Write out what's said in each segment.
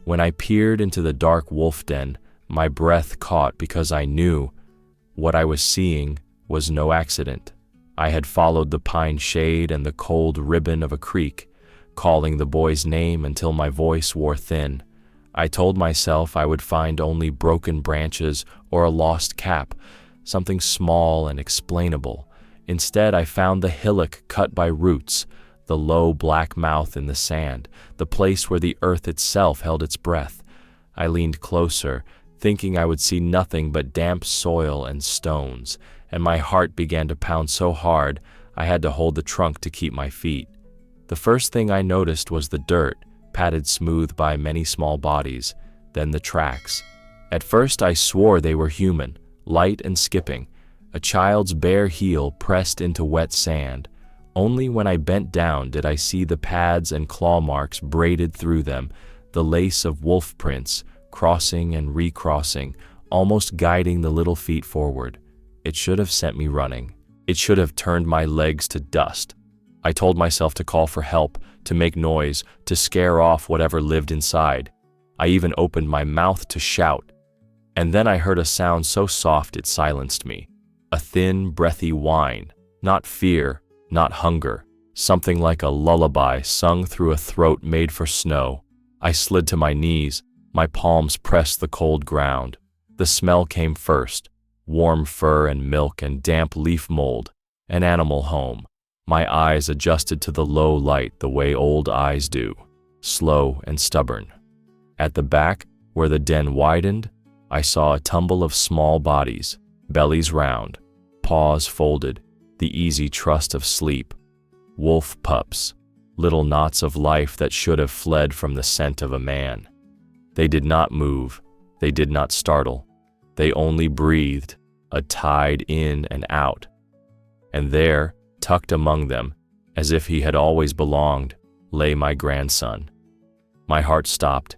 When I peered into the dark wolf den, my breath caught because I knew what I was seeing was no accident. I had followed the pine shade and the cold ribbon of a creek, calling the boy's name until my voice wore thin. I told myself I would find only broken branches or a lost cap, something small and explainable. Instead, I found the hillock cut by roots, the low black mouth in the sand, the place where the earth itself held its breath. I leaned closer, thinking I would see nothing but damp soil and stones, and my heart began to pound so hard I had to hold the trunk to keep my feet. The first thing I noticed was the dirt, patted smooth by many small bodies, then the tracks. At first I swore they were human, light and skipping, a child's bare heel pressed into wet sand. Only when I bent down did I see the pads and claw marks braided through them, the lace of wolf prints, crossing and recrossing, almost guiding the little feet forward. It should have sent me running. It should have turned my legs to dust. I told myself to call for help, to make noise, to scare off whatever lived inside. I even opened my mouth to shout. And then I heard a sound so soft it silenced me. A thin, breathy whine. Not fear, not hunger. Something like a lullaby sung through a throat made for snow. I slid to my knees. My palms pressed the cold ground. The smell came first. Warm fur and milk and damp leaf mold. An animal home. My eyes adjusted to the low light the way old eyes do, slow and stubborn. At the back, where the den widened, I saw a tumble of small bodies, bellies round, paws folded, the easy trust of sleep. Wolf pups, little knots of life that should have fled from the scent of a man. They did not move, they did not startle, they only breathed, a tide in and out. And there, tucked among them, as if he had always belonged, lay my grandson. My heart stopped.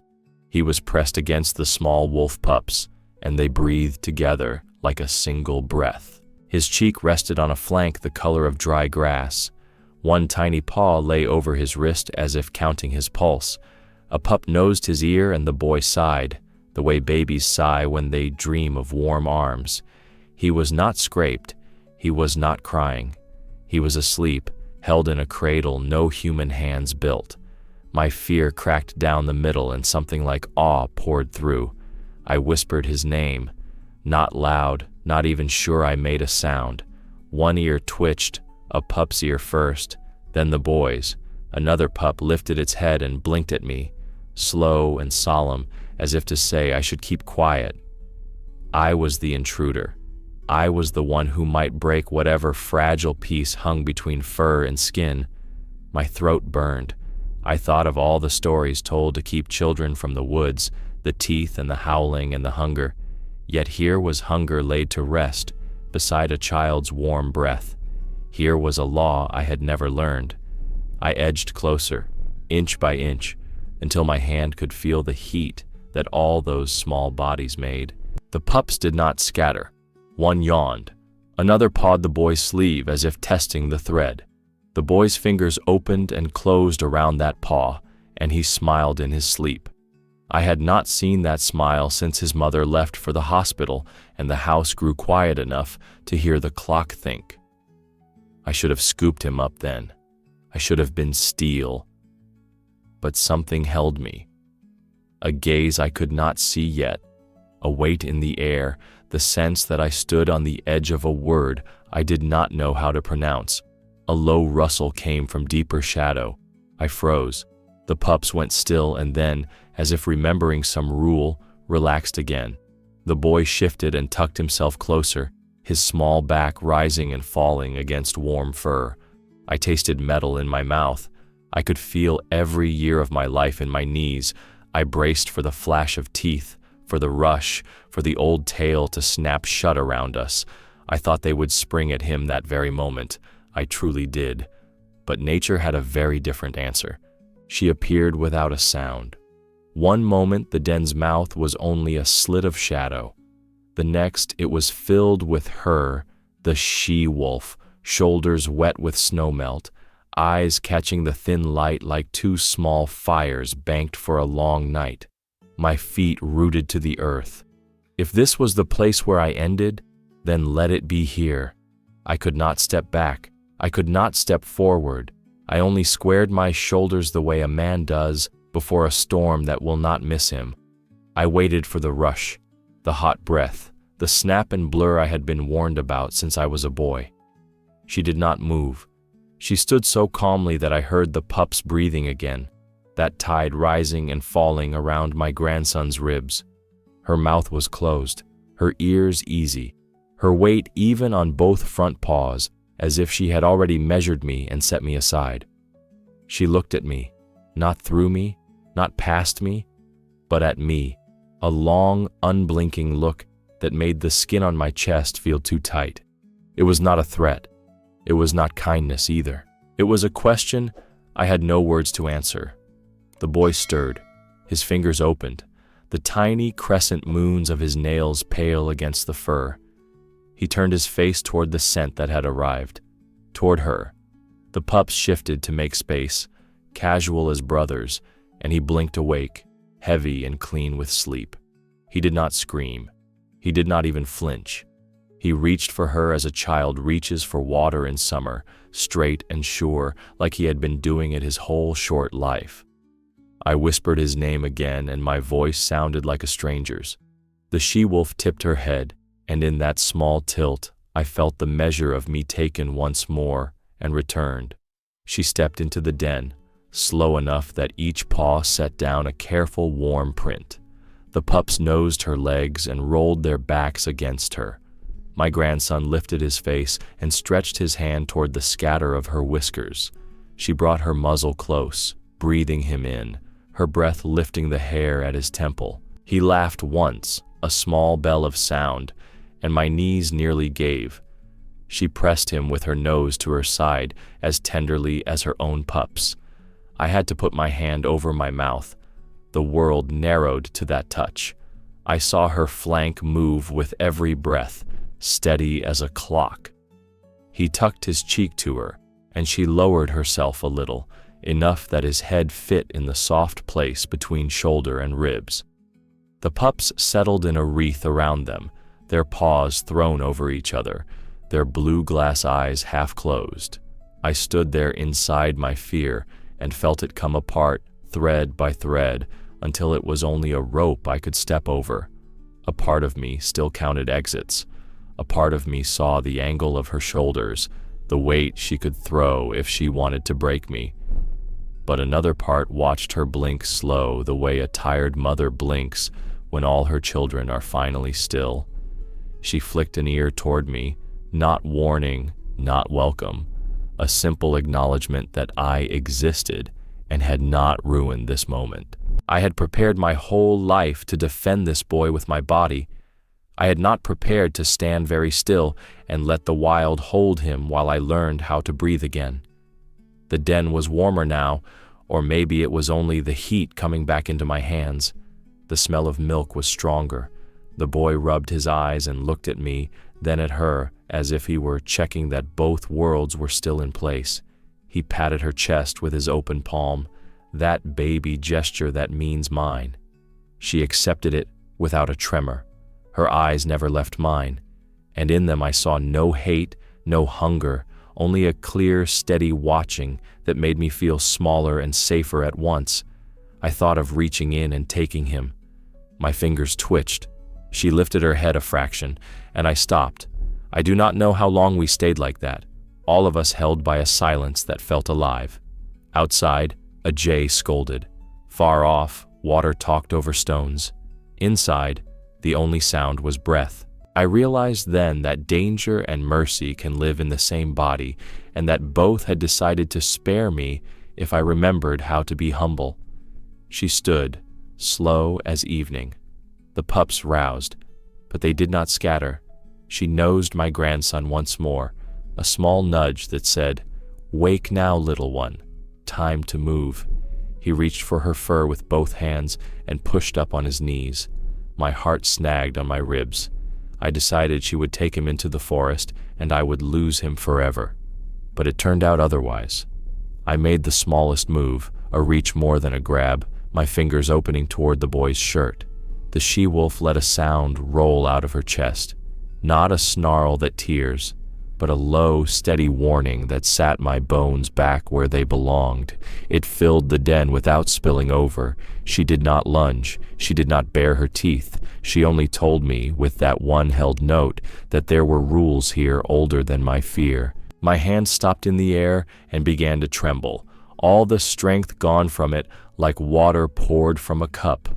He was pressed against the small wolf pups, and they breathed together like a single breath. His cheek rested on a flank the color of dry grass. One tiny paw lay over his wrist as if counting his pulse. A pup nosed his ear and the boy sighed, the way babies sigh when they dream of warm arms. He was not scraped. He was not crying. He was asleep, held in a cradle no human hands built. My fear cracked down the middle and something like awe poured through. I whispered his name, not loud, not even sure I made a sound. One ear twitched, a pup's ear first, then the boy's. Another pup lifted its head and blinked at me, slow and solemn, as if to say I should keep quiet. I was the intruder. I was the one who might break whatever fragile piece hung between fur and skin. My throat burned. I thought of all the stories told to keep children from the woods, the teeth and the howling and the hunger. Yet here was hunger laid to rest beside a child's warm breath. Here was a law I had never learned. I edged closer, inch by inch, until my hand could feel the heat that all those small bodies made. The pups did not scatter. One yawned. Another pawed the boy's sleeve as if testing the thread. The boy's fingers opened and closed around that paw, and he smiled in his sleep. I had not seen that smile since his mother left for the hospital and the house grew quiet enough to hear the clock think. I should have scooped him up then. I should have been steel. But something held me. A gaze I could not see yet, a weight in the air, the sense that I stood on the edge of a word I did not know how to pronounce. A low rustle came from deeper shadow. I froze. The pups went still and then, as if remembering some rule, relaxed again. The boy shifted and tucked himself closer, his small back rising and falling against warm fur. I tasted metal in my mouth. I could feel every year of my life in my knees. I braced for the flash of teeth, for the rush, for the old tail to snap shut around us. I thought they would spring at him that very moment. I truly did. But nature had a very different answer. She appeared without a sound. One moment the den's mouth was only a slit of shadow. The next it was filled with her, the she-wolf, shoulders wet with snowmelt, eyes catching the thin light like two small fires banked for a long night. my feet rooted to the earth. If this was the place where I ended, then let it be here. I could not step back. I could not step forward. I only squared my shoulders the way a man does before a storm that will not miss him. I waited for the rush, the hot breath, the snap and blur I had been warned about since I was a boy. She did not move. She stood so calmly that I heard the pups breathing again, that tide rising and falling around my grandson's ribs. Her mouth was closed, her ears easy, her weight even on both front paws, as if she had already measured me and set me aside. She looked at me, not through me, not past me, but at me, a long, unblinking look that made the skin on my chest feel too tight. It was not a threat. It was not kindness either. It was a question I had no words to answer. The boy stirred, his fingers opened, the tiny crescent moons of his nails pale against the fur. He turned his face toward the scent that had arrived, toward her. The pups shifted to make space, casual as brothers, and he blinked awake, heavy and clean with sleep. He did not scream. He did not even flinch. He reached for her as a child reaches for water in summer, straight and sure, like he had been doing it his whole short life. I whispered his name again, and my voice sounded like a stranger's. The she-wolf tipped her head, and in that small tilt, I felt the measure of me taken once more and returned. She stepped into the den, slow enough that each paw set down a careful, warm print. The pups nosed her legs and rolled their backs against her. My grandson lifted his face and stretched his hand toward the scatter of her whiskers. She brought her muzzle close, breathing him in, her breath lifting the hair at his temple. He laughed once, a small bell of sound, and my knees nearly gave. She pressed him with her nose to her side as tenderly as her own pups. I had to put my hand over my mouth. The world narrowed to that touch. I saw her flank move with every breath, steady as a clock. He tucked his cheek to her, and she lowered herself a little, enough that his head fit in the soft place between shoulder and ribs. The pups settled in a wreath around them, their paws thrown over each other, their blue glass eyes half closed. I stood there inside my fear and felt it come apart, thread by thread, until it was only a rope I could step over. A part of me still counted exits. A part of me saw the angle of her shoulders, the weight she could throw if she wanted to break me. But another part watched her blink slow the way a tired mother blinks when all her children are finally still. She flicked an ear toward me, not warning, not welcome, a simple acknowledgement that I existed and had not ruined this moment. I had prepared my whole life to defend this boy with my body. I had not prepared to stand very still and let the wild hold him while I learned how to breathe again. The den was warmer now, or maybe it was only the heat coming back into my hands. The smell of milk was stronger. The boy rubbed his eyes and looked at me, then at her, as if he were checking that both worlds were still in place. He patted her chest with his open palm, that baby gesture that means mine. She accepted it without a tremor. Her eyes never left mine, and in them I saw no hate, no hunger, only a clear, steady watching that made me feel smaller and safer at once. I thought of reaching in and taking him. My fingers twitched. She lifted her head a fraction, and I stopped. I do not know how long we stayed like that, all of us held by a silence that felt alive. Outside, a jay scolded. Far off, water talked over stones. Inside, the only sound was breath. I realized then that danger and mercy can live in the same body, and that both had decided to spare me if I remembered how to be humble. She stood, slow as evening. The pups roused, but they did not scatter. She nosed my grandson once more, a small nudge that said, "Wake now, little one. Time to move." He reached for her fur with both hands and pushed up on his knees. My heart snagged on my ribs. I decided she would take him into the forest and I would lose him forever. But it turned out otherwise. I made the smallest move, a reach more than a grab, my fingers opening toward the boy's shirt. The she-wolf let a sound roll out of her chest, not a snarl that tears, but a low, steady warning that sat my bones back where they belonged. It filled the den without spilling over. She did not lunge. She did not bare her teeth. She only told me, with that one held note, that there were rules here older than my fear. My hand stopped in the air and began to tremble, all the strength gone from it like water poured from a cup.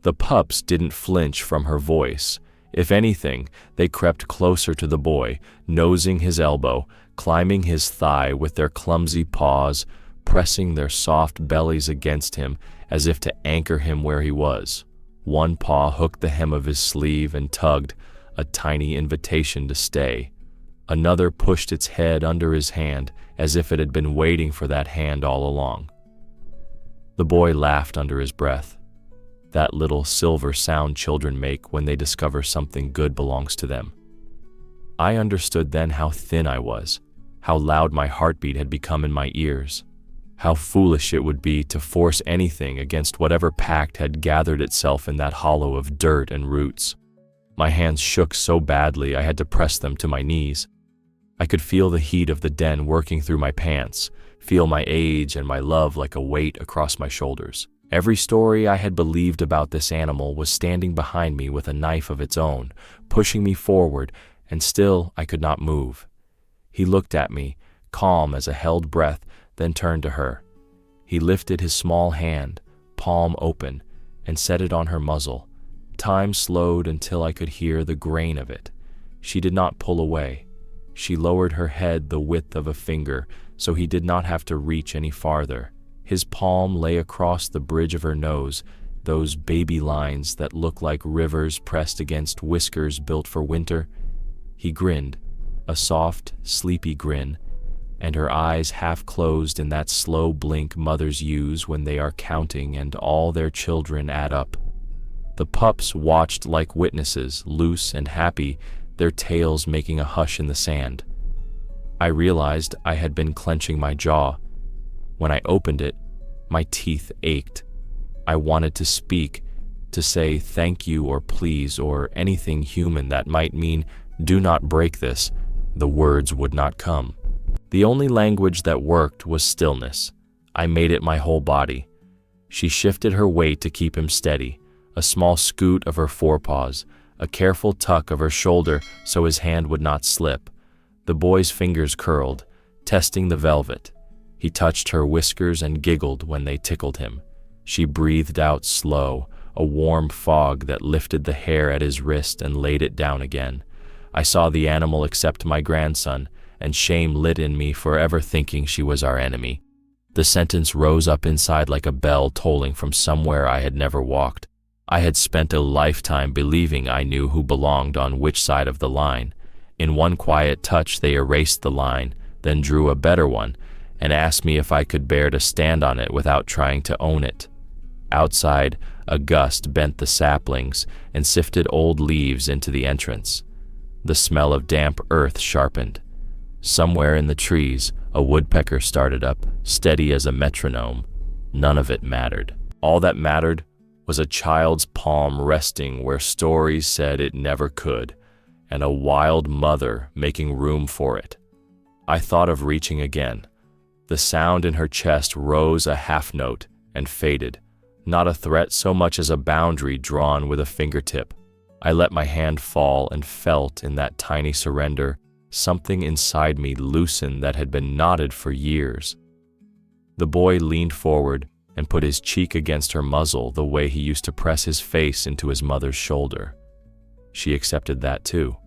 The pups didn't flinch from her voice. If anything, they crept closer to the boy, nosing his elbow, climbing his thigh with their clumsy paws, pressing their soft bellies against him as if to anchor him where he was. One paw hooked the hem of his sleeve and tugged, a tiny invitation to stay. Another pushed its head under his hand as if it had been waiting for that hand all along. The boy laughed under his breath, that little silver sound children make when they discover something good belongs to them. I understood then how thin I was, how loud my heartbeat had become in my ears, how foolish it would be to force anything against whatever pact had gathered itself in that hollow of dirt and roots. My hands shook so badly I had to press them to my knees. I could feel the heat of the den working through my pants, feel my age and my love like a weight across my shoulders. Every story I had believed about this animal was standing behind me with a knife of its own, pushing me forward, and still I could not move. He looked at me, calm as a held breath, then turned to her. He lifted his small hand, palm open, and set it on her muzzle. Time slowed until I could hear the grain of it. She did not pull away. She lowered her head the width of a finger, so he did not have to reach any farther. His palm lay across the bridge of her nose, those baby lines that look like rivers pressed against whiskers built for winter. He grinned, a soft, sleepy grin, and her eyes half closed in that slow blink mothers use when they are counting and all their children add up. The pups watched like witnesses, loose and happy, their tails making a hush in the sand. I realized I had been clenching my jaw. When I opened it, my teeth ached. I wanted to speak, to say thank you or please or anything human that might mean, do not break this. The words would not come. The only language that worked was stillness. I made it my whole body. She shifted her weight to keep him steady, a small scoot of her forepaws, a careful tuck of her shoulder so his hand would not slip. The boy's fingers curled, testing the velvet. He touched her whiskers and giggled when they tickled him. She breathed out slow, a warm fog that lifted the hair at his wrist and laid it down again. I saw the animal accept my grandson, and shame lit in me for ever thinking she was our enemy. The sentence rose up inside like a bell tolling from somewhere I had never walked. I had spent a lifetime believing I knew who belonged on which side of the line. In one quiet touch they erased the line, then drew a better one, and asked me if I could bear to stand on it without trying to own it. Outside, a gust bent the saplings and sifted old leaves into the entrance. The smell of damp earth sharpened. Somewhere in the trees, a woodpecker started up, steady as a metronome. None of it mattered. All that mattered was a child's palm resting where stories said it never could, and a wild mother making room for it. I thought of reaching again. The sound in her chest rose a half note and faded, not a threat so much as a boundary drawn with a fingertip. I let my hand fall and felt in that tiny surrender something inside me loosen that had been knotted for years. The boy leaned forward and put his cheek against her muzzle the way he used to press his face into his mother's shoulder. She accepted that too.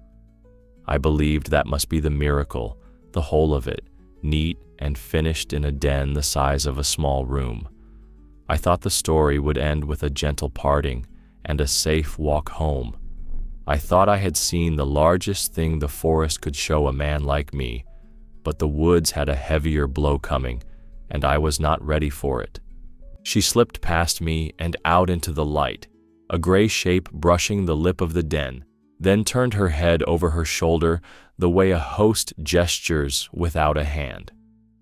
I believed that must be the miracle, the whole of it, neat and finished in a den the size of a small room. I thought the story would end with a gentle parting and a safe walk home. I thought I had seen the largest thing the forest could show a man like me, but the woods had a heavier blow coming, and I was not ready for it. She slipped past me and out into the light, a gray shape brushing the lip of the den, then turned her head over her shoulder the way a host gestures without a hand.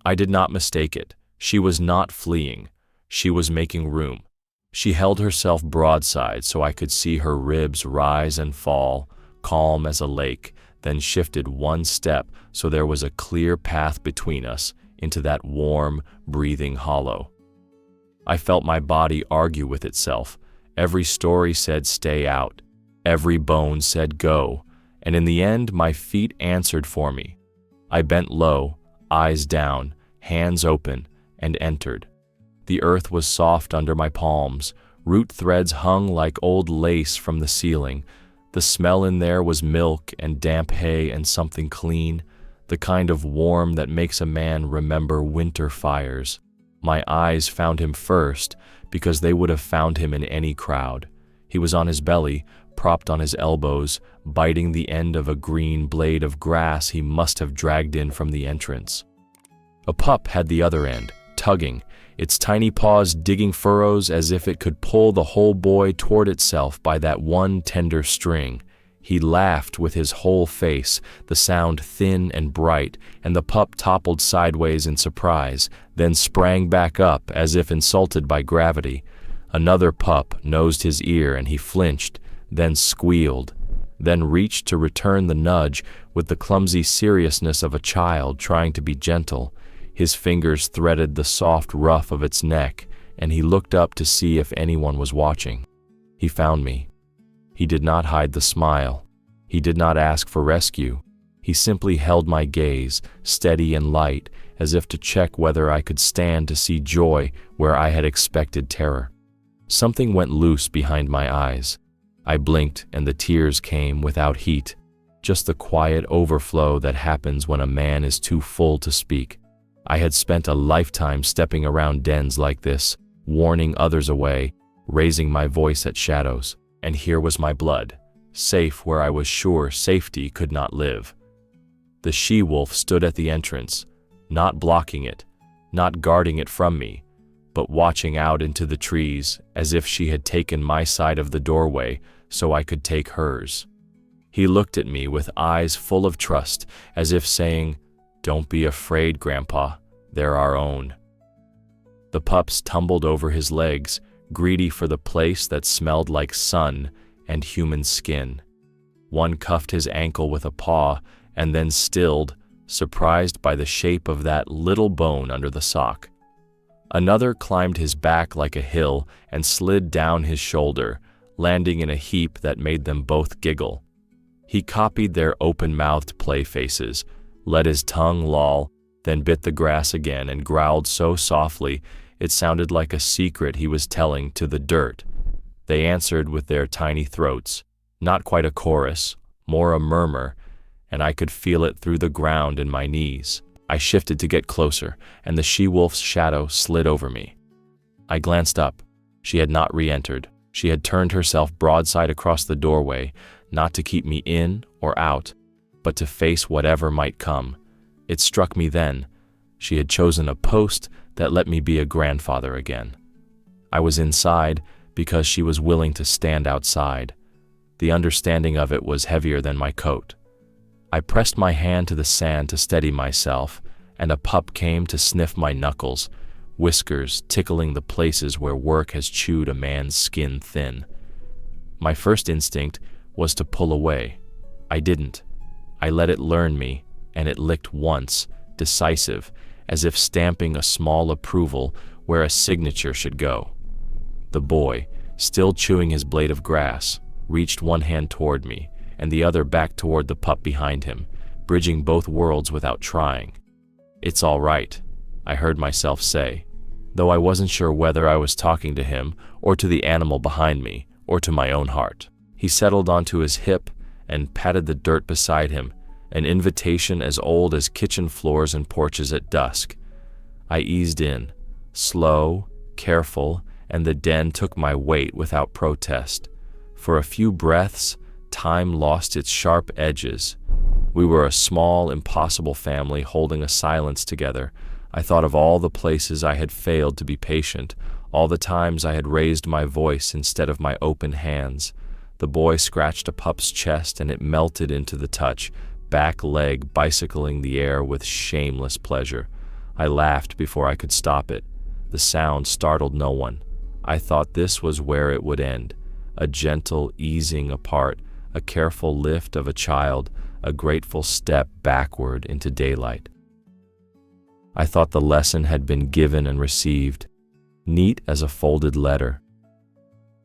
I did not mistake it. She was not fleeing. She was making room. She held herself broadside so I could see her ribs rise and fall, calm as a lake, then shifted one step so there was a clear path between us into that warm, breathing hollow. I felt my body argue with itself. Every story said stay out. Every bone said go. And in the end, my feet answered for me. I bent low, eyes down, hands open, and entered. The earth was soft under my palms. Root threads hung like old lace from the ceiling. The smell in there was milk and damp hay and something clean, the kind of warm that makes a man remember winter fires. My eyes found him first because they would have found him in any crowd. He was on his belly, propped on his elbows, biting the end of a green blade of grass he must have dragged in from the entrance. A pup had the other end, tugging, its tiny paws digging furrows as if it could pull the whole boy toward itself by that one tender string. He laughed with his whole face, the sound thin and bright, and the pup toppled sideways in surprise, then sprang back up as if insulted by gravity. Another pup nosed his ear and he flinched, then squealed, then reached to return the nudge with the clumsy seriousness of a child trying to be gentle. His fingers threaded the soft ruff of its neck, and he looked up to see if anyone was watching. He found me. He did not hide the smile. He did not ask for rescue. He simply held my gaze, steady and light, as if to check whether I could stand to see joy where I had expected terror. Something went loose behind my eyes. I blinked and the tears came without heat, just the quiet overflow that happens when a man is too full to speak. I had spent a lifetime stepping around dens like this, warning others away, raising my voice at shadows. And here was my blood, safe where I was sure safety could not live. The she-wolf stood at the entrance, not blocking it, not guarding it from me, but watching out into the trees as if she had taken my side of the doorway so I could take hers. He looked at me with eyes full of trust, as if saying, "Don't be afraid, Grandpa, they're our own." The pups tumbled over his legs, greedy for the place that smelled like sun and human skin. One cuffed his ankle with a paw and then stilled, surprised by the shape of that little bone under the sock. Another climbed his back like a hill and slid down his shoulder, landing in a heap that made them both giggle. He copied their open-mouthed play faces, let his tongue loll, then bit the grass again and growled so softly it sounded like a secret he was telling to the dirt. They answered with their tiny throats, not quite a chorus, more a murmur, and I could feel it through the ground in my knees. I shifted to get closer, and the she-wolf's shadow slid over me. I glanced up. She had not re-entered. She had turned herself broadside across the doorway, not to keep me in or out, but to face whatever might come. It struck me then. She had chosen a post that let me be a grandfather again. I was inside because she was willing to stand outside. The understanding of it was heavier than my coat. I pressed my hand to the sand to steady myself, and a pup came to sniff my knuckles, whiskers tickling the places where work has chewed a man's skin thin. My first instinct was to pull away. I didn't. I let it learn me, and it licked once, decisive, as if stamping a small approval where a signature should go. The boy, still chewing his blade of grass, reached one hand toward me, and the other back toward the pup behind him, bridging both worlds without trying. "It's all right," I heard myself say, though I wasn't sure whether I was talking to him, or to the animal behind me, or to my own heart. He settled onto his hip and patted the dirt beside him, an invitation as old as kitchen floors and porches at dusk. I eased in, slow, careful, and the den took my weight without protest. For a few breaths, time lost its sharp edges. We were a small, impossible family holding a silence together. I thought of all the places I had failed to be patient, all the times I had raised my voice instead of my open hands. The boy scratched a pup's chest and it melted into the touch, back leg bicycling the air with shameless pleasure. I laughed before I could stop it. The sound startled no one. I thought this was where it would end, a gentle easing apart, a careful lift of a child, a grateful step backward into daylight. I thought the lesson had been given and received, neat as a folded letter.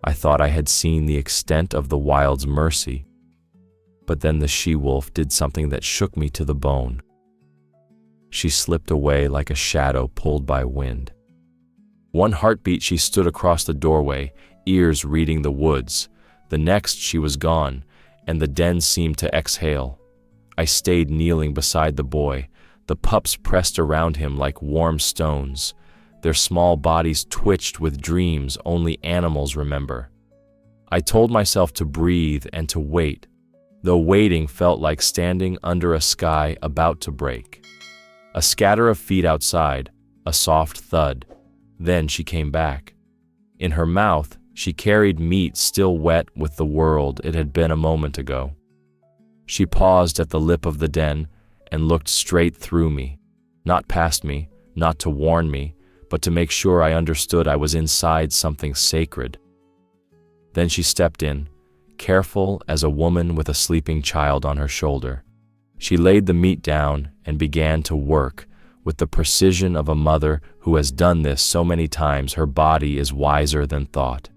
I thought I had seen the extent of the wild's mercy, but then the she-wolf did something that shook me to the bone. She slipped away like a shadow pulled by wind. One heartbeat she stood across the doorway, ears reading the woods. The next she was gone, and the den seemed to exhale. I stayed kneeling beside the boy. The pups pressed around him like warm stones. Their small bodies twitched with dreams only animals remember. I told myself to breathe and to wait, though waiting felt like standing under a sky about to break. A scatter of feet outside, a soft thud. Then she came back. In her mouth, she carried meat still wet with the world it had been a moment ago. She paused at the lip of the den and looked straight through me, not past me, not to warn me, but to make sure I understood I was inside something sacred. Then she stepped in, careful as a woman with a sleeping child on her shoulder. She laid the meat down and began to work with the precision of a mother who has done this so many times her body is wiser than thought.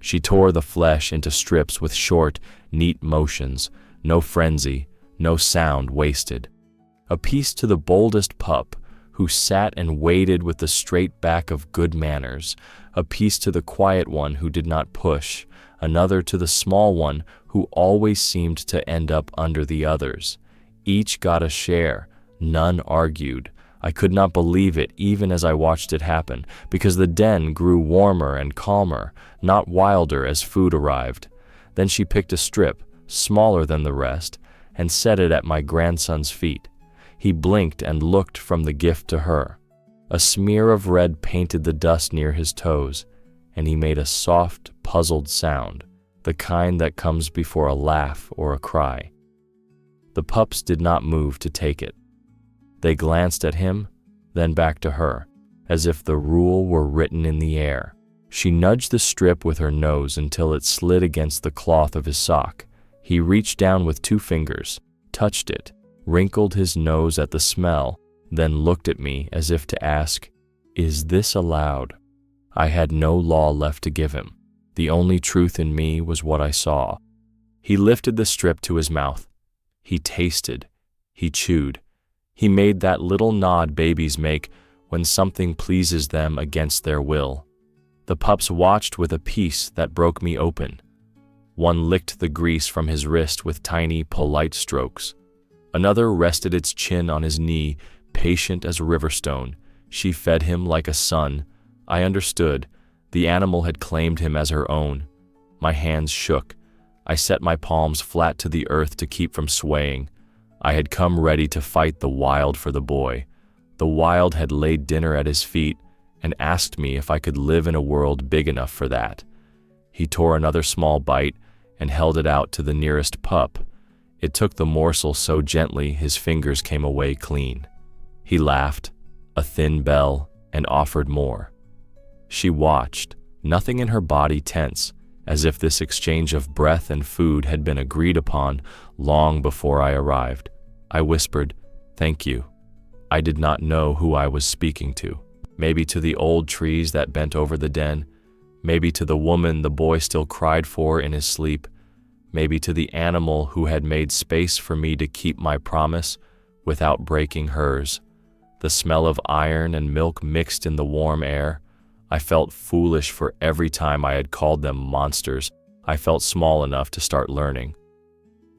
She tore the flesh into strips with short, neat motions, no frenzy, no sound wasted. A piece to the boldest pup, who sat and waited with the straight back of good manners, a piece to the quiet one who did not push, another to the small one who always seemed to end up under the others. Each got a share, none argued. I could not believe it even as I watched it happen, because the den grew warmer and calmer, not wilder as food arrived. Then she picked a strip, smaller than the rest, and set it at my grandson's feet. He blinked and looked from the gift to her. A smear of red painted the dust near his toes, and he made a soft, puzzled sound, the kind that comes before a laugh or a cry. The pups did not move to take it. They glanced at him, then back to her, as if the rule were written in the air. She nudged the strip with her nose until it slid against the cloth of his sock. He reached down with 2 fingers, touched it, wrinkled his nose at the smell, then looked at me as if to ask, "Is this allowed?" I had no law left to give him. The only truth in me was what I saw. He lifted the strip to his mouth. He tasted. He chewed. He made that little nod babies make when something pleases them against their will. The pups watched with a peace that broke me open. One licked the grease from his wrist with tiny, polite strokes. Another rested its chin on his knee, patient as Riverstone. She fed him like a son. I understood. The animal had claimed him as her own. My hands shook. I set my palms flat to the earth to keep from swaying. I had come ready to fight the wild for the boy. The wild had laid dinner at his feet and asked me if I could live in a world big enough for that. He tore another small bite and held it out to the nearest pup. It took the morsel so gently his fingers came away clean. He laughed, a thin bell, and offered more. She watched, nothing in her body tense, as if this exchange of breath and food had been agreed upon long before I arrived. I whispered, "Thank you." I did not know who I was speaking to. Maybe to the old trees that bent over the den, maybe to the woman the boy still cried for in his sleep, maybe to the animal who had made space for me to keep my promise without breaking hers. The smell of iron and milk mixed in the warm air. I felt foolish for every time I had called them monsters. I felt small enough to start learning.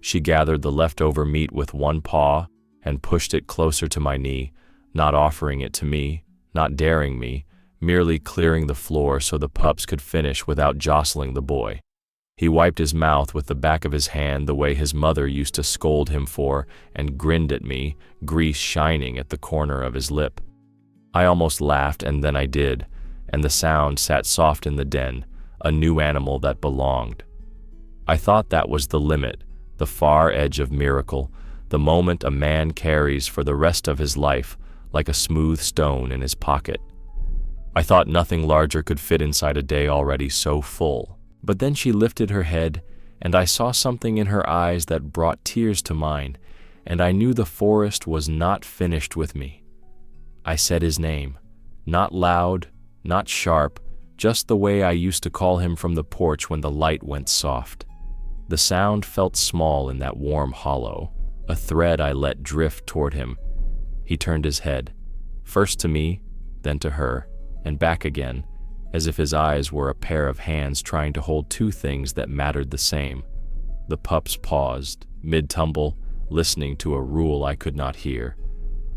She gathered the leftover meat with one paw and pushed it closer to my knee, not offering it to me, not daring me, merely clearing the floor so the pups could finish without jostling the boy. He wiped his mouth with the back of his hand the way his mother used to scold him for, and grinned at me, grease shining at the corner of his lip. I almost laughed, and then I did, and the sound sat soft in the den, a new animal that belonged. I thought that was the limit, the far edge of miracle, the moment a man carries for the rest of his life like a smooth stone in his pocket. I thought nothing larger could fit inside a day already so full. But then she lifted her head, and I saw something in her eyes that brought tears to mine, and I knew the forest was not finished with me. I said his name, not loud, not sharp, just the way I used to call him from the porch when the light went soft. The sound felt small in that warm hollow, a thread I let drift toward him. He turned his head, first to me, then to her, and back again, as if his eyes were a pair of hands trying to hold two things that mattered the same. The pups paused, mid-tumble, listening to a rule I could not hear.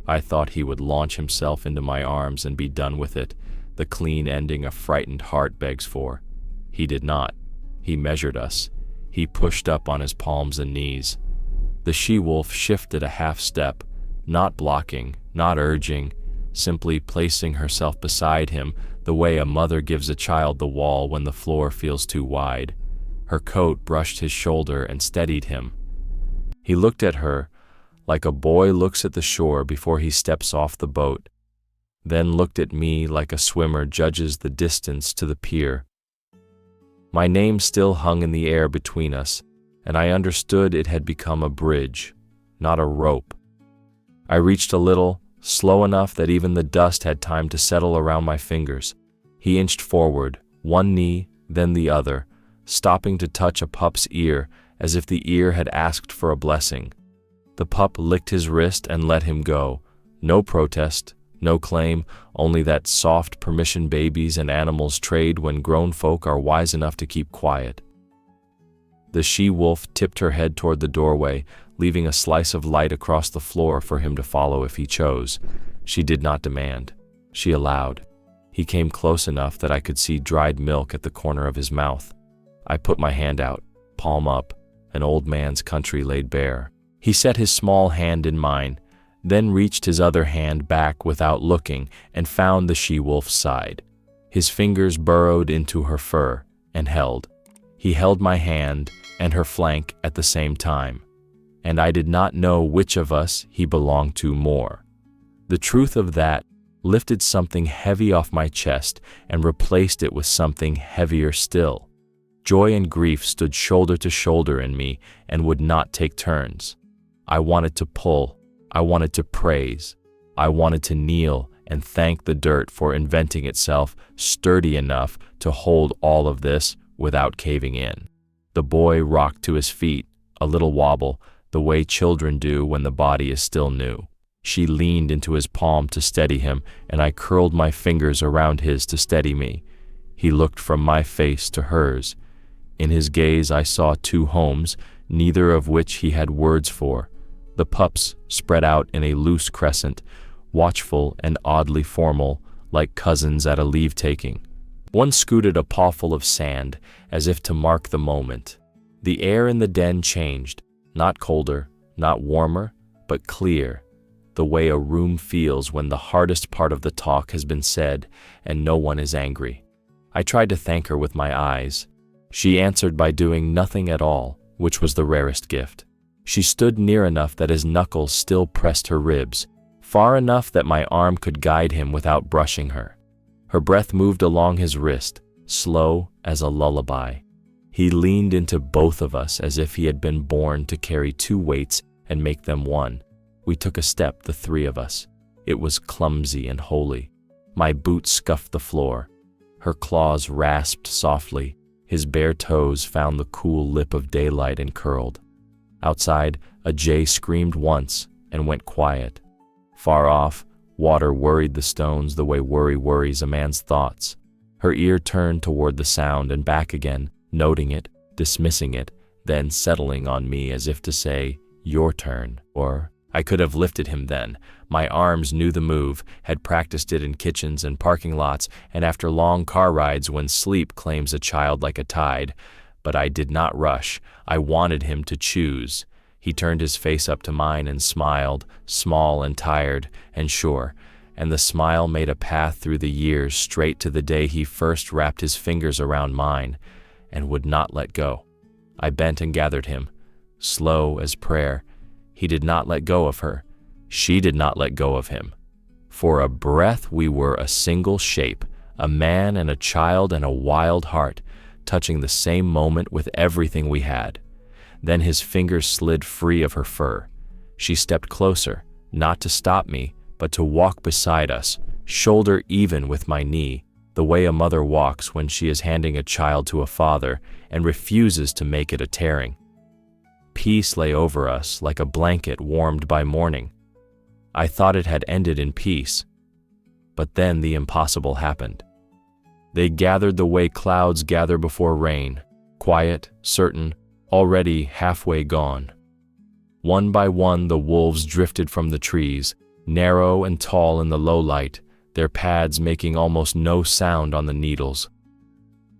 I thought he would launch himself into my arms and be done with it, the clean ending a frightened heart begs for. He did not. He measured us. He pushed up on his palms and knees. The she-wolf shifted a half step, not blocking, not urging, simply placing herself beside him the way a mother gives a child the wall when the floor feels too wide. Her coat brushed his shoulder and steadied him. He looked at her like a boy looks at the shore before he steps off the boat, then looked at me like a swimmer judges the distance to the pier. My name still hung in the air between us, and I understood it had become a bridge, not a rope. I reached a little, slow enough that even the dust had time to settle around my fingers. He inched forward, one knee, then the other, stopping to touch a pup's ear as if the ear had asked for a blessing. The pup licked his wrist and let him go. No protest, no claim, only that soft permission babies and animals trade when grown folk are wise enough to keep quiet. The she-wolf tipped her head toward the doorway, leaving a slice of light across the floor for him to follow if he chose. She did not demand. She allowed. He came close enough that I could see dried milk at the corner of his mouth. I put my hand out, palm up. An old man's country laid bare. He set his small hand in mine, then reached his other hand back without looking and found the she-wolf's side. His fingers burrowed into her fur and held. He held my hand and her flank at the same time, and I did not know which of us he belonged to more. The truth of that lifted something heavy off my chest and replaced it with something heavier still. Joy and grief stood shoulder to shoulder in me and would not take turns. I wanted to pull. I wanted to praise. I wanted to kneel and thank the dirt for inventing itself sturdy enough to hold all of this without caving in. The boy rocked to his feet, a little wobble, the way children do when the body is still new. She leaned into his palm to steady him, and I curled my fingers around his to steady me. He looked from my face to hers. In his gaze I saw two homes, neither of which he had words for. The pups spread out in a loose crescent, watchful and oddly formal, like cousins at a leave-taking. One scooted a pawful of sand, as if to mark the moment. The air in the den changed, not colder, not warmer, but clear, the way a room feels when the hardest part of the talk has been said and no one is angry. I tried to thank her with my eyes. She answered by doing nothing at all, which was the rarest gift. She stood near enough that his knuckles still pressed her ribs, far enough that my arm could guide him without brushing her. Her breath moved along his wrist, slow as a lullaby. He leaned into both of us as if he had been born to carry two weights and make them one. We took a step, the three of us. It was clumsy and holy. My boot scuffed the floor. Her claws rasped softly. His bare toes found the cool lip of daylight and curled. Outside, a jay screamed once and went quiet. Far off, water worried the stones the way worry worries a man's thoughts. Her ear turned toward the sound and back again, noting it, dismissing it, then settling on me as if to say, "Your turn," or I could have lifted him then. My arms knew the move, had practiced it in kitchens and parking lots, and after long car rides when sleep claims a child like a tide. But I did not rush. I wanted him to choose. He turned his face up to mine and smiled, small and tired and sure, and the smile made a path through the years straight to the day he first wrapped his fingers around mine and would not let go. I bent and gathered him, slow as prayer. He did not let go of her. She did not let go of him. For a breath we were a single shape, a man and a child and a wild heart, touching the same moment with everything we had. Then his fingers slid free of her fur. She stepped closer, not to stop me, but to walk beside us, shoulder even with my knee, the way a mother walks when she is handing a child to a father and refuses to make it a tearing. Peace lay over us like a blanket warmed by morning. I thought it had ended in peace, but then the impossible happened. They gathered the way clouds gather before rain, quiet, certain, already halfway gone. One by one the wolves drifted from the trees, narrow and tall in the low light, their pads making almost no sound on the needles.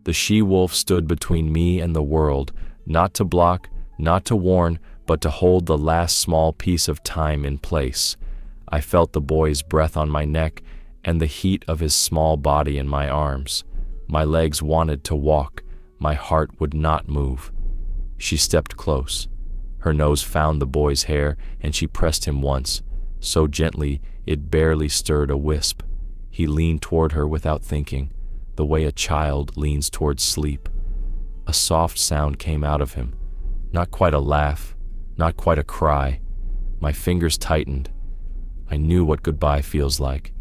The she-wolf stood between me and the world, not to block, not to warn, but to hold the last small piece of time in place. I felt the boy's breath on my neck and the heat of his small body in my arms. My legs wanted to walk, my heart would not move. She stepped close. Her nose found the boy's hair, and she pressed him once, so gently it barely stirred a wisp. He leaned toward her without thinking, the way a child leans toward sleep. A soft sound came out of him, not quite a laugh, not quite a cry. My fingers tightened. I knew what goodbye feels like.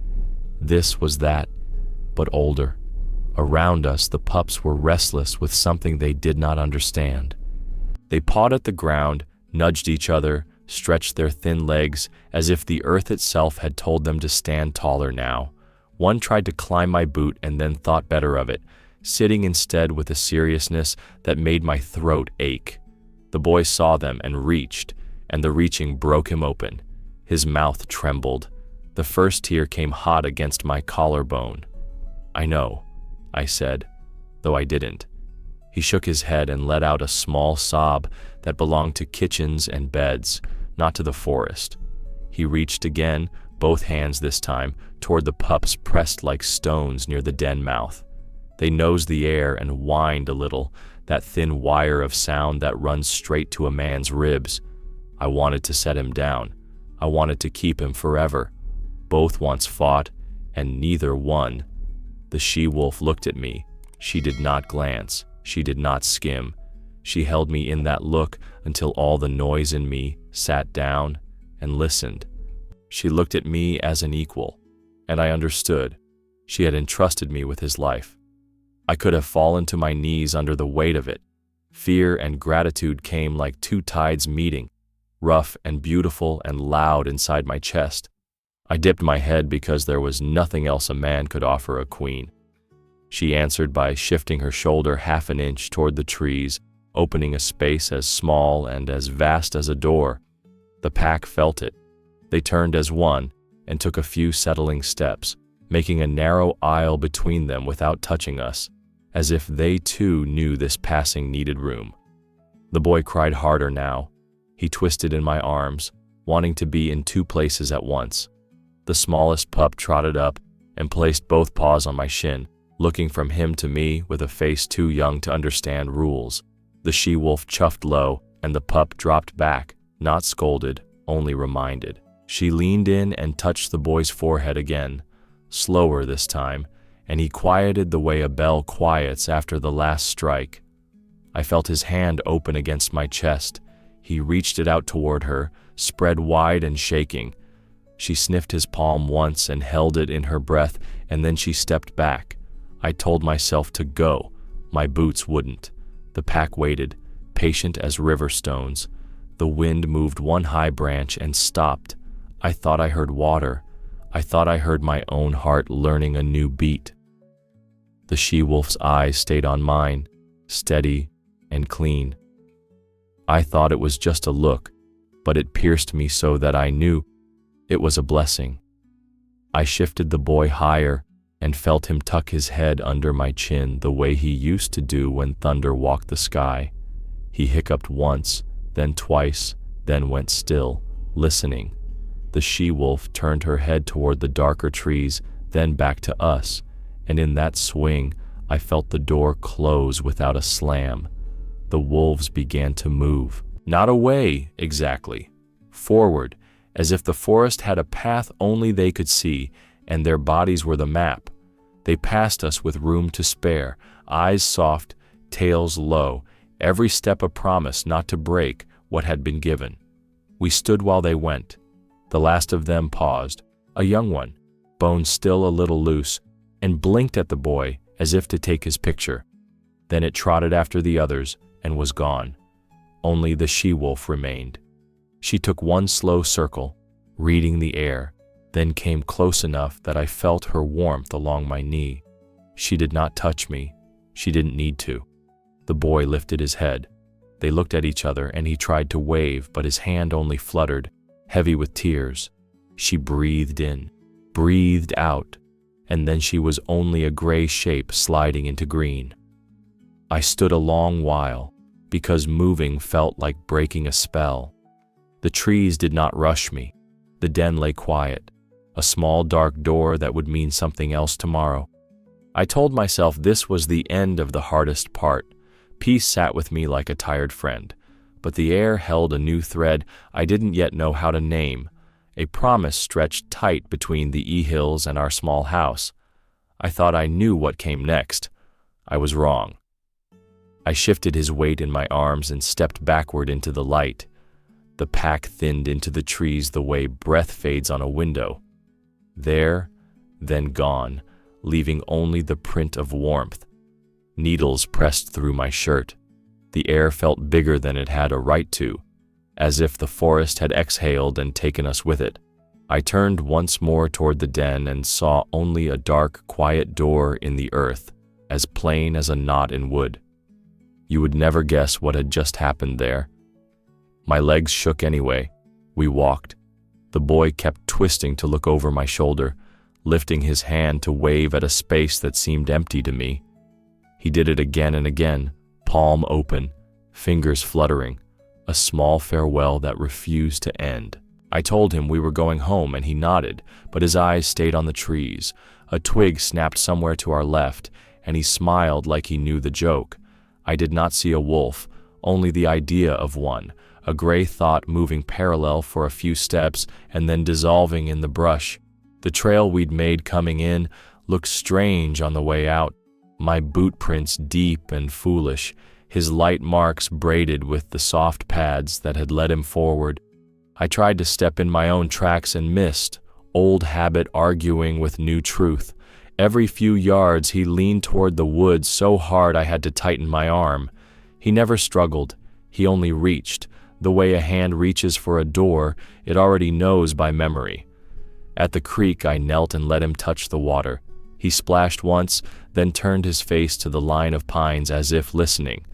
This was that, but older. Around us, the pups were restless with something they did not understand. They pawed at the ground, nudged each other, stretched their thin legs as if the earth itself had told them to stand taller now. One tried to climb my boot and then thought better of it, sitting instead with a seriousness that made my throat ache. The boy saw them and reached, and the reaching broke him open. His mouth trembled. The first tear came hot against my collarbone. "I know," I said, though I didn't. He shook his head and let out a small sob that belonged to kitchens and beds, not to the forest. He reached again, both hands this time, toward the pups pressed like stones near the den mouth. They nosed the air and whined a little, that thin wire of sound that runs straight to a man's ribs. I wanted to set him down. I wanted to keep him forever. Both once fought, and neither won. The she-wolf looked at me. She did not glance. She did not skim. She held me in that look until all the noise in me sat down and listened. She looked at me as an equal, and I understood. She had entrusted me with his life. I could have fallen to my knees under the weight of it. Fear and gratitude came like two tides meeting, rough and beautiful and loud inside my chest. I dipped my head because there was nothing else a man could offer a queen. She answered by shifting her shoulder half an inch toward the trees, opening a space as small and as vast as a door. The pack felt it. They turned as one and took a few settling steps, making a narrow aisle between them without touching us, as if they too knew this passing needed room. The boy cried harder now. He twisted in my arms, wanting to be in two places at once. The smallest pup trotted up and placed both paws on my shin, looking from him to me with a face too young to understand rules. The she-wolf chuffed low, and the pup dropped back, not scolded, only reminded. She leaned in and touched the boy's forehead again, slower this time, and he quieted the way a bell quiets after the last strike. I felt his hand open against my chest. He reached it out toward her, spread wide and shaking. She sniffed his palm once and held it in her breath, and then she stepped back. I told myself to go. My boots wouldn't. The pack waited, patient as river stones. The wind moved one high branch and stopped. I thought I heard water. I thought I heard my own heart learning a new beat. The she-wolf's eyes stayed on mine, steady and clean. I thought it was just a look, but it pierced me so that I knew it was a blessing. I shifted the boy higher and felt him tuck his head under my chin the way he used to do when thunder walked the sky. He hiccuped once, then twice, then went still, listening. The she-wolf turned her head toward the darker trees, then back to us, and in that swing I felt the door close without a slam. The wolves began to move, not away exactly, forward, as if the forest had a path only they could see, and their bodies were the map. They passed us with room to spare, eyes soft, tails low, every step a promise not to break what had been given. We stood while they went. The last of them paused, a young one, bones still a little loose, and blinked at the boy as if to take his picture. Then it trotted after the others and was gone. Only the she-wolf remained. She took one slow circle, reading the air, then came close enough that I felt her warmth along my knee. She did not touch me. She didn't need to. The boy lifted his head. They looked at each other and he tried to wave, but his hand only fluttered, heavy with tears. She breathed in, breathed out, and then she was only a gray shape sliding into green. I stood a long while, because moving felt like breaking a spell. The trees did not rush me. The den lay quiet, a small dark door that would mean something else tomorrow. I told myself this was the end of the hardest part. Peace sat with me like a tired friend, but the air held a new thread I didn't yet know how to name. A promise stretched tight between the hills and our small house. I thought I knew what came next. I was wrong. I shifted his weight in my arms and stepped backward into the light. The pack thinned into the trees the way breath fades on a window. There, then gone, leaving only the print of warmth. Needles pressed through my shirt. The air felt bigger than it had a right to, as if the forest had exhaled and taken us with it. I turned once more toward the den and saw only a dark, quiet door in the earth, as plain as a knot in wood. You would never guess what had just happened there. My legs shook anyway. We walked. The boy kept twisting to look over my shoulder, lifting his hand to wave at a space that seemed empty to me. He did it again and again, palm open, fingers fluttering, a small farewell that refused to end. I told him we were going home and he nodded, but his eyes stayed on the trees. A twig snapped somewhere to our left, and he smiled like he knew the joke. I did not see a wolf, only the idea of one, a gray thought moving parallel for a few steps and then dissolving in the brush. The trail we'd made coming in looked strange on the way out, my boot prints deep and foolish, his light marks braided with the soft pads that had led him forward. I tried to step in my own tracks and missed, old habit arguing with new truth. Every few yards he leaned toward the woods so hard I had to tighten my arm. He never struggled, he only reached, the way a hand reaches for a door it already knows by memory. At the creek I knelt and let him touch the water. He splashed once, then turned his face to the line of pines as if listening.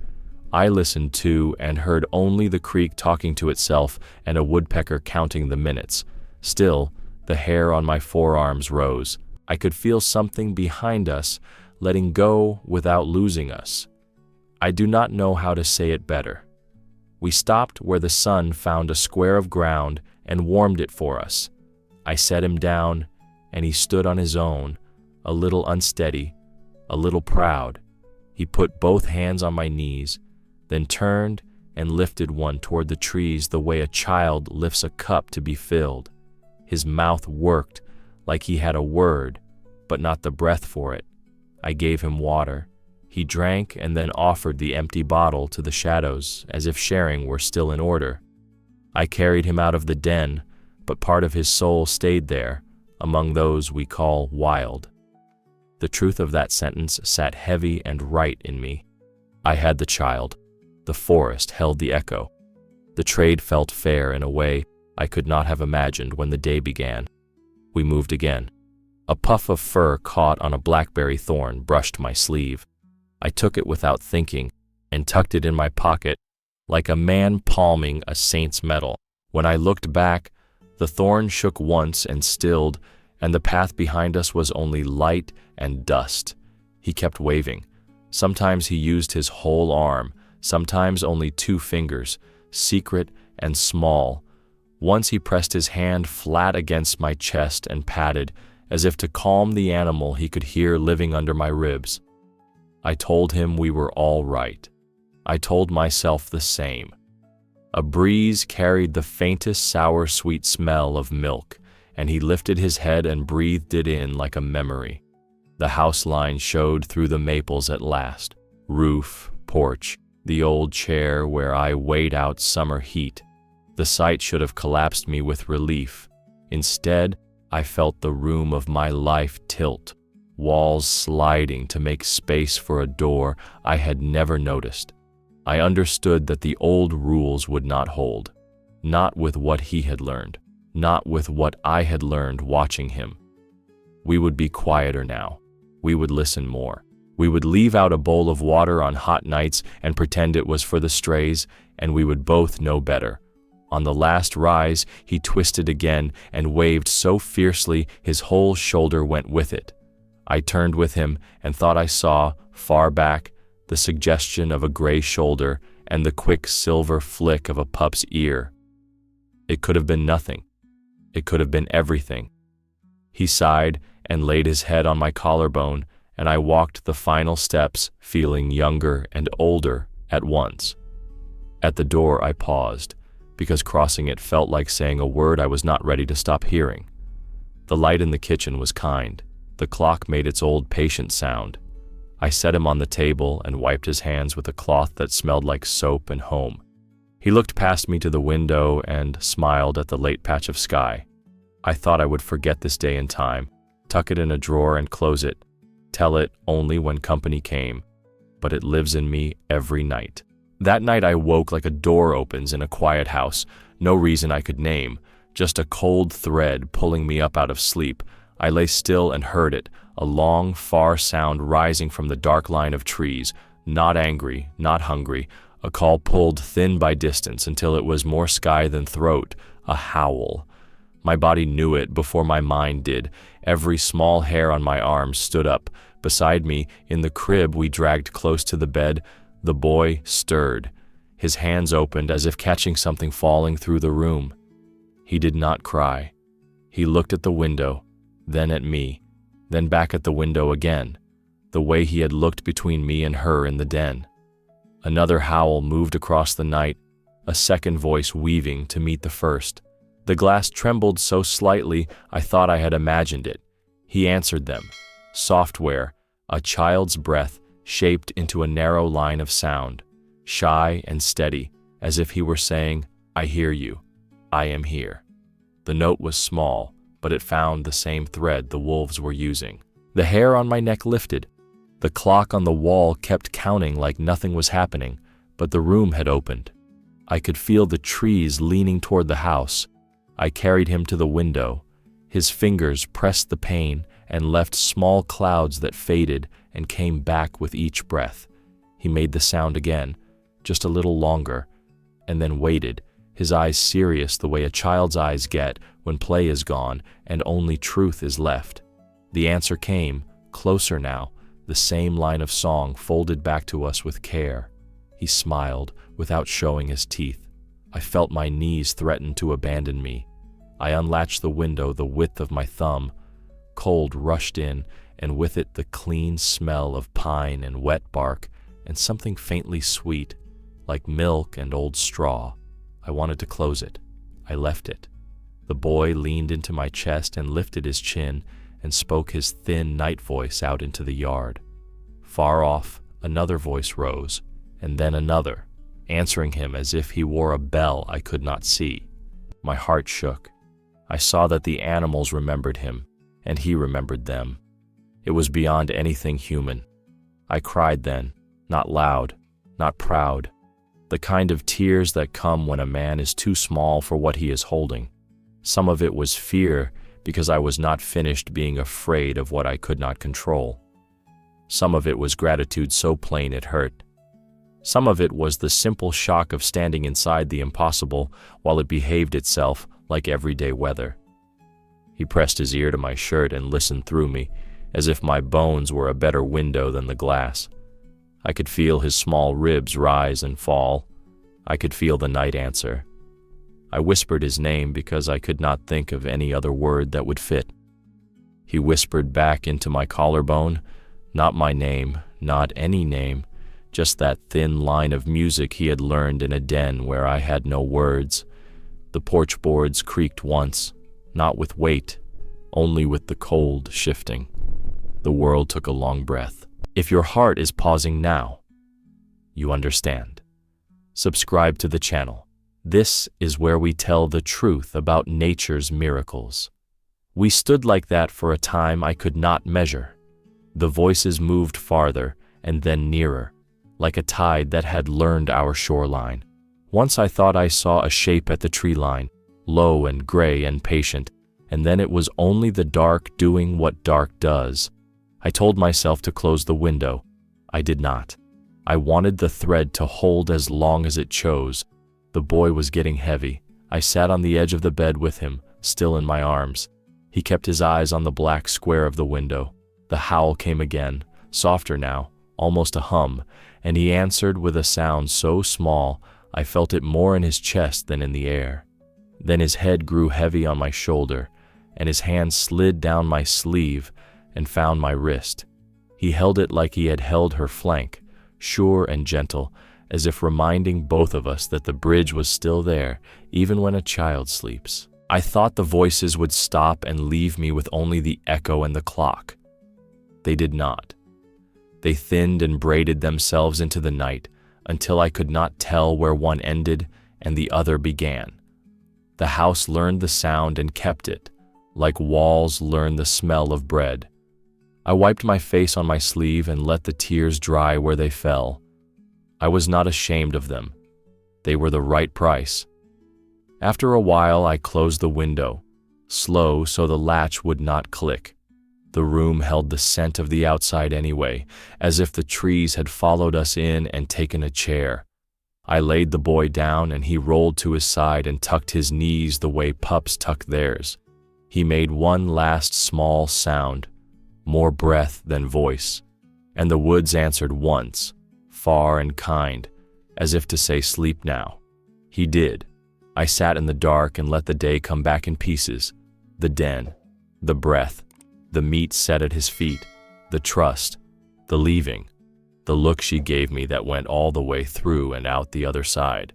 I listened too and heard only the creek talking to itself and a woodpecker counting the minutes. Still, the hair on my forearms rose. I could feel something behind us, letting go without losing us. I do not know how to say it better. We stopped where the sun found a square of ground and warmed it for us. I set him down, and he stood on his own, a little unsteady, a little proud. He put both hands on my knees, then turned and lifted one toward the trees the way a child lifts a cup to be filled. His mouth worked like he had a word, but not the breath for it. I gave him water. He drank and then offered the empty bottle to the shadows, as if sharing were still in order. I carried him out of the den, but part of his soul stayed there, among those we call wild. The truth of that sentence sat heavy and right in me. I had the child. The forest held the echo. The trade felt fair in a way I could not have imagined when the day began. We moved again. A puff of fur caught on a blackberry thorn brushed my sleeve. I took it without thinking and tucked it in my pocket like a man palming a saint's medal. When I looked back, the thorn shook once and stilled, and the path behind us was only light and dust. He kept waving. Sometimes he used his whole arm, sometimes only 2 fingers, secret and small. Once he pressed his hand flat against my chest and patted, as if to calm the animal he could hear living under my ribs. I told him we were all right. I told myself the same. A breeze carried the faintest sour-sweet smell of milk, and he lifted his head and breathed it in like a memory. The house line showed through the maples at last. Roof, porch, the old chair where I wait out summer heat. The sight should have collapsed me with relief. Instead, I felt the room of my life tilt, walls sliding to make space for a door I had never noticed. I understood that the old rules would not hold, not with what he had learned, not with what I had learned watching him. We would be quieter now. We would listen more. We would leave out a bowl of water on hot nights and pretend it was for the strays, and we would both know better. On the last rise, he twisted again and waved so fiercely his whole shoulder went with it. I turned with him and thought I saw, far back, the suggestion of a gray shoulder and the quick silver flick of a pup's ear. It could have been nothing. It could have been everything. He sighed and laid his head on my collarbone, and I walked the final steps, feeling younger and older at once. At the door I paused, because crossing it felt like saying a word I was not ready to stop hearing. The light in the kitchen was kind. The clock made its old patient sound. I set him on the table and wiped his hands with a cloth that smelled like soap and home. He looked past me to the window and smiled at the late patch of sky. I thought I would forget this day in time, tuck it in a drawer and close it, tell it only when company came, but it lives in me every night. That night I woke like a door opens in a quiet house, no reason I could name, just a cold thread pulling me up out of sleep. I lay still and heard it, a long, far sound rising from the dark line of trees, not angry, not hungry, a call pulled thin by distance until it was more sky than throat, a howl. My body knew it before my mind did. Every small hair on my arm stood up. Beside me, in the crib we dragged close to the bed, the boy stirred. His hands opened as if catching something falling through the room. He did not cry. He looked at the window, then at me, then back at the window again, the way he had looked between me and her in the den. Another howl moved across the night, a second voice weaving to meet the first. The glass trembled so slightly I thought I had imagined it. He answered them. Software, a child's breath shaped into a narrow line of sound, shy and steady, as if he were saying, I hear you. I am here. The note was small, but it found the same thread the wolves were using. The hair on my neck lifted. The clock on the wall kept counting like nothing was happening, but the room had opened. I could feel the trees leaning toward the house. I carried him to the window. His fingers pressed the pane and left small clouds that faded and came back with each breath. He made the sound again, just a little longer, and then waited, his eyes serious the way a child's eyes get when play is gone and only truth is left. The answer came, closer now, the same line of song folded back to us with care. He smiled without showing his teeth. I felt my knees threaten to abandon me. I unlatched the window the width of my thumb. Cold rushed in, and with it the clean smell of pine and wet bark, and something faintly sweet, like milk and old straw. I wanted to close it. I left it. The boy leaned into my chest and lifted his chin and spoke his thin night voice out into the yard. Far off, another voice rose, and then another, answering him as if he wore a bell I could not see. My heart shook. I saw that the animals remembered him, and he remembered them. It was beyond anything human. I cried then, not loud, not proud, the kind of tears that come when a man is too small for what he is holding. Some of it was fear because I was not finished being afraid of what I could not control. Some of it was gratitude so plain it hurt. Some of it was the simple shock of standing inside the impossible while it behaved itself like everyday weather. He pressed his ear to my shirt and listened through me, as if my bones were a better window than the glass. I could feel his small ribs rise and fall. I could feel the night answer. I whispered his name because I could not think of any other word that would fit. He whispered back into my collarbone, not my name, not any name, just that thin line of music he had learned in a den where I had no words. The porch boards creaked once, not with weight, only with the cold shifting. The world took a long breath. If your heart is pausing now, you understand. Subscribe to the channel. This is where we tell the truth about nature's miracles. We stood like that for a time I could not measure. The voices moved farther and then nearer, like a tide that had learned our shoreline. Once I thought I saw a shape at the tree line, low and gray and patient, and then it was only the dark doing what dark does. I told myself to close the window. I did not. I wanted the thread to hold as long as it chose. The boy was getting heavy. I sat on the edge of the bed with him, still in my arms. He kept his eyes on the black square of the window. The howl came again, softer now, almost a hum, and he answered with a sound so small I felt it more in his chest than in the air. Then his head grew heavy on my shoulder, and his hand slid down my sleeve and found my wrist. He held it like he had held her flank, sure and gentle, as if reminding both of us that the bridge was still there, even when a child sleeps. I thought the voices would stop and leave me with only the echo and the clock. They did not. They thinned and braided themselves into the night until I could not tell where one ended and the other began. The house learned the sound and kept it, like walls learn the smell of bread. I wiped my face on my sleeve and let the tears dry where they fell. I was not ashamed of them. They were the right price. After a while, I closed the window, slow so the latch would not click. The room held the scent of the outside anyway, as if the trees had followed us in and taken a chair. I laid the boy down and he rolled to his side and tucked his knees the way pups tuck theirs. He made one last small sound, more breath than voice, and the woods answered once, far and kind, as if to say, "Sleep now." He did. I sat in the dark and let the day come back in pieces. The den, the breath, the meat set at his feet, the trust, the leaving, the look she gave me that went all the way through and out the other side.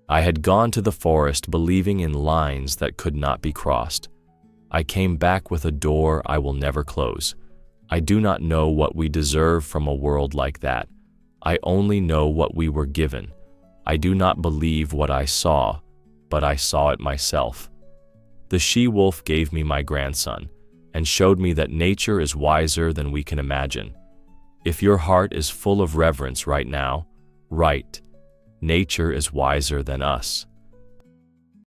I had gone to the forest believing in lines that could not be crossed. I came back with a door I will never close. I do not know what we deserve from a world like that. I only know what we were given. I do not believe what I saw, but I saw it myself. The she-wolf gave me my grandson and showed me that nature is wiser than we can imagine. If your heart is full of reverence right now, nature is wiser than us.